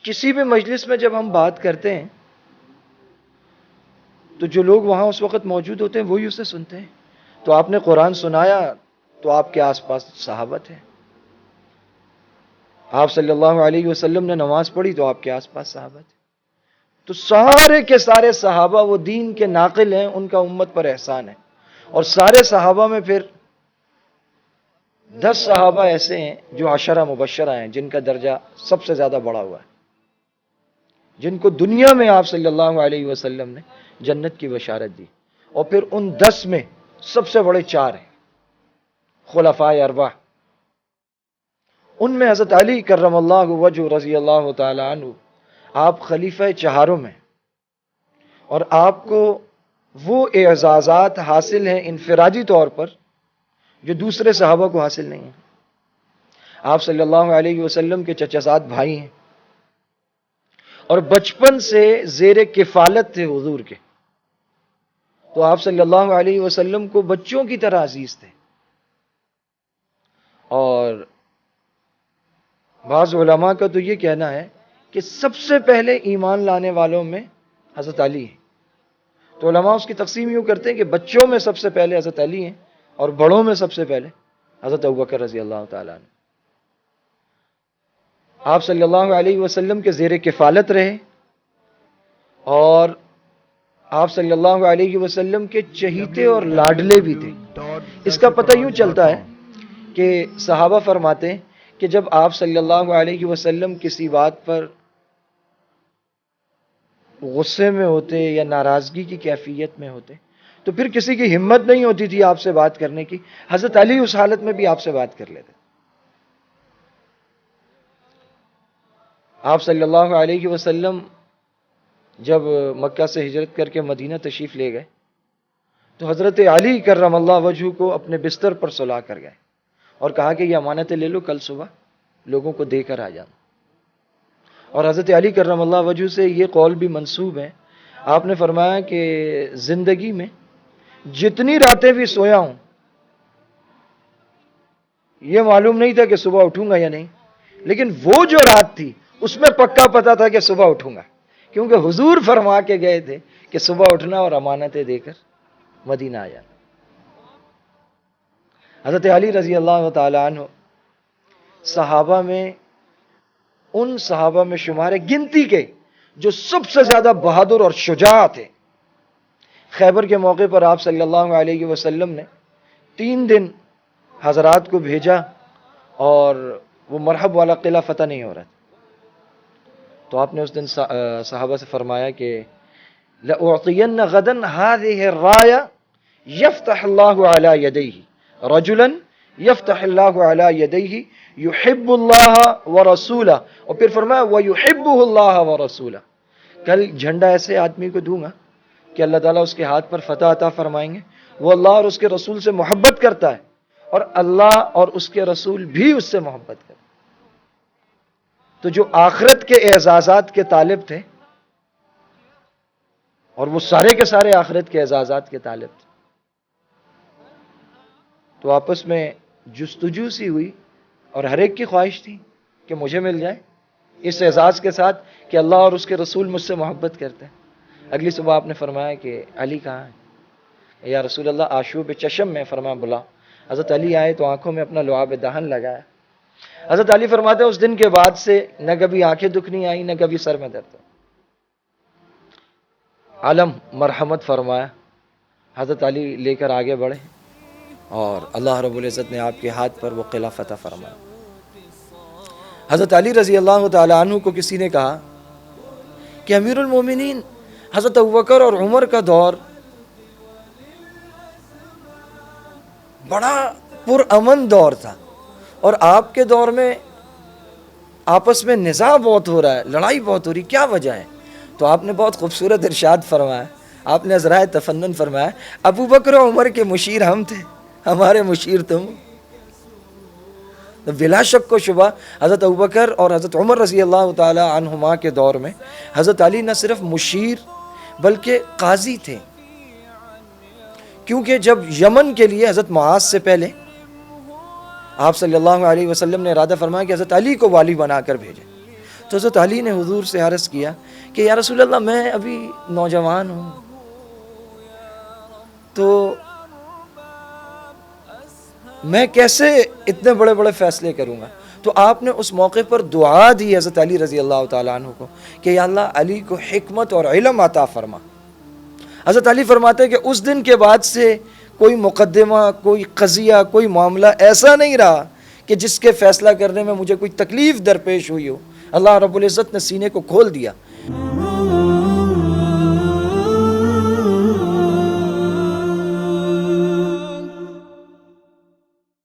کسی بھی مجلس میں جب ہم بات کرتے ہیں تو جو لوگ وہاں اس وقت موجود ہوتے ہیں وہی اسے سنتے ہیں. تو آپ نے قرآن سنایا تو آپ کے آس پاس صحابہ تھے. آپ صلی اللہ علیہ وسلم نے نماز پڑھی تو آپ کے آس پاس صحابہ تھے. تو سارے کے سارے صحابہ وہ دین کے ناقل ہیں، ان کا امت پر احسان ہے. اور سارے صحابہ میں پھر 10 صحابہ ایسے ہیں جو عشرہ مبشرہ ہیں، جن کا درجہ سب سے زیادہ بڑا ہوا ہے، جن کو دنیا میں آپ صلی اللہ علیہ وسلم نے جنت کی بشارت دی. اور پھر ان 10 میں سب سے بڑے 4 ہیں خلفائے اربعہ. ان میں حضرت علی کرم اللہ وجہ رضی اللہ تعالی عنہ، آپ خلیفہ چہارم ہیں، اور آپ کو وہ اعزازات حاصل ہیں انفرادی طور پر جو دوسرے صحابہ کو حاصل نہیں ہیں. آپ صلی اللہ علیہ وسلم کے چچا زاد بھائی ہیں اور بچپن سے زیر کفالت تھے حضور کے. تو آپ صلی اللہ علیہ وسلم کو بچوں کی طرح عزیز تھے. اور بعض علماء کا تو یہ کہنا ہے کہ سب سے پہلے ایمان لانے والوں میں حضرت علی ہیں. تو علماء اس کی تقسیم یوں کرتے ہیں کہ بچوں میں سب سے پہلے حضرت علی ہیں اور بڑوں میں سب سے پہلے حضرت ابوبکر رضی اللہ تعالیٰ عنہ. آپ صلی اللہ علیہ وسلم کے زیر کفالت رہے اور آپ صلی اللہ علیہ وسلم کے چہیتے اور لاڈلے بھی تھے. اس کا پتہ یوں چلتا ہے کہ صحابہ فرماتے ہیں کہ جب آپ صلی اللہ علیہ وسلم کسی بات پر غصے میں ہوتے یا ناراضگی کی کیفیت میں ہوتے تو پھر کسی کی ہمت نہیں ہوتی تھی آپ سے بات کرنے کی. حضرت علی اس حالت میں بھی آپ سے بات کر لیتے. آپ صلی اللہ علیہ وسلم جب مکہ سے ہجرت کر کے مدینہ تشریف لے گئے تو حضرت علی کرم اللہ وجہ کو اپنے بستر پر سلا کر گئے اور کہا کہ یہ امانتیں لے لو، کل صبح لوگوں کو دے کر آ جانا. اور حضرت علی کرم اللہ وجہ سے یہ قول بھی منسوب ہے، آپ نے فرمایا کہ زندگی میں جتنی راتیں بھی سویا ہوں یہ معلوم نہیں تھا کہ صبح اٹھوں گا یا نہیں، لیکن وہ جو رات تھی اس میں پکا پتا تھا کہ صبح اٹھوں گا، کیونکہ حضور فرما کے گئے تھے کہ صبح اٹھنا اور امانتیں دے کر مدینہ آ جانا. حضرت علی رضی اللہ تعالی عنہ صحابہ میں ان صحابہ میں شمار ہے گنتی کے جو سب سے زیادہ بہادر اور شجاع تھے. خیبر کے موقع پر آپ صلی اللہ علیہ وسلم نے 3 دن حضرات کو بھیجا اور وہ مرحب والا قلعہ فتح نہیں ہو رہا تھا. تو آپ نے اس دن صحابہ سے فرمایا کہ لَأُعْطِيَنَّ غَدًا هَذِهِ الرَّایَةَ يَفْتَحِ اللَّهُ عَلَى يَدَيْهِ رَجُلًا يَفْتَحِ اللَّهُ عَلَى يَدَيْهِ يُحِبُّ اللَّهَ وَرَسُولَهُ. اور پھر فرمایا وَيُحِبُّهُ اللَّهَ وَرَسُولَهُ. کل جھنڈا ایسے آدمی کو دوں گا کہ اللہ تعالیٰ اس کے ہاتھ پر فتح عطا فرمائیں گے. وہ اللہ اور اس کے رسول سے محبت کرتا ہے اور اللہ اور اس کے رسول بھی اس سے محبت کرتے. تو جو آخرت کے اعزازات کے طالب تھے اور وہ سارے کے سارے آخرت کے اعزازات کے طالب تھے، تو آپس میں جستجو سی ہوئی اور ہر ایک کی خواہش تھی کہ مجھے مل جائے اس اعزاز کے ساتھ کہ اللہ اور اس کے رسول مجھ سے محبت کرتے ہیں. اگلی صبح آپ نے فرمایا کہ علی کہاں ہے؟ یا رسول اللہ آشوب چشم میں. فرمایا بلا. حضرت علی آئے تو آنکھوں میں اپنا لعاب دہن لگایا. حضرت علی فرماتے ہیں اس دن کے بعد سے نہ کبھی آنکھیں دکھنی آئی نہ کبھی سر میں درد. عالم مرحمت فرمایا. حضرت علی لے کر آگے بڑھے اور اللہ رب العزت نے آپ کے ہاتھ پر وہ قلعہ فتح فرمایا. حضرت علی رضی اللہ تعالی عنہ کو کسی نے کہا کہ امیر المومنین حضرت ابوبکر اور عمر کا دور بڑا پرامن دور تھا اور آپ کے دور میں آپس میں نزاع بہت ہو رہا ہے، لڑائی بہت ہو رہی، کیا وجہ ہے؟ تو آپ نے بہت خوبصورت ارشاد فرمایا. آپ نے ذرائع تفنن فرمایا ابو بکر و عمر کے مشیر ہم تھے، ہمارے مشیر تم. بلا شک و شبہ حضرت ابوبکر اور حضرت عمر رضی اللہ تعالی عنہما کے دور میں حضرت علی نہ صرف مشیر بلکہ قاضی تھے، کیونکہ جب یمن کے لیے حضرت معاذ سے پہلے آپ صلی اللہ علیہ وسلم نے ارادہ فرمایا کہ حضرت علی کو والی بنا کر بھیجیں، تو حضرت علی نے حضور سے عرض کیا کہ یا رسول اللہ میں ابھی نوجوان ہوں، تو میں کیسے اتنے بڑے بڑے فیصلے کروں گا؟ تو آپ نے اس موقع پر دعا دی حضرت علی رضی اللہ تعالیٰ عنہ کو کہ یا اللہ علی کو حکمت اور علم عطا فرما۔ حضرت علی فرماتے ہیں کہ اس دن کے بعد سے کوئی مقدمہ، کوئی قضیہ، کوئی معاملہ ایسا نہیں رہا کہ جس کے فیصلہ کرنے میں مجھے کوئی تکلیف درپیش ہوئی ہو۔ اللہ رب العزت نے سینے کو کھول دیا۔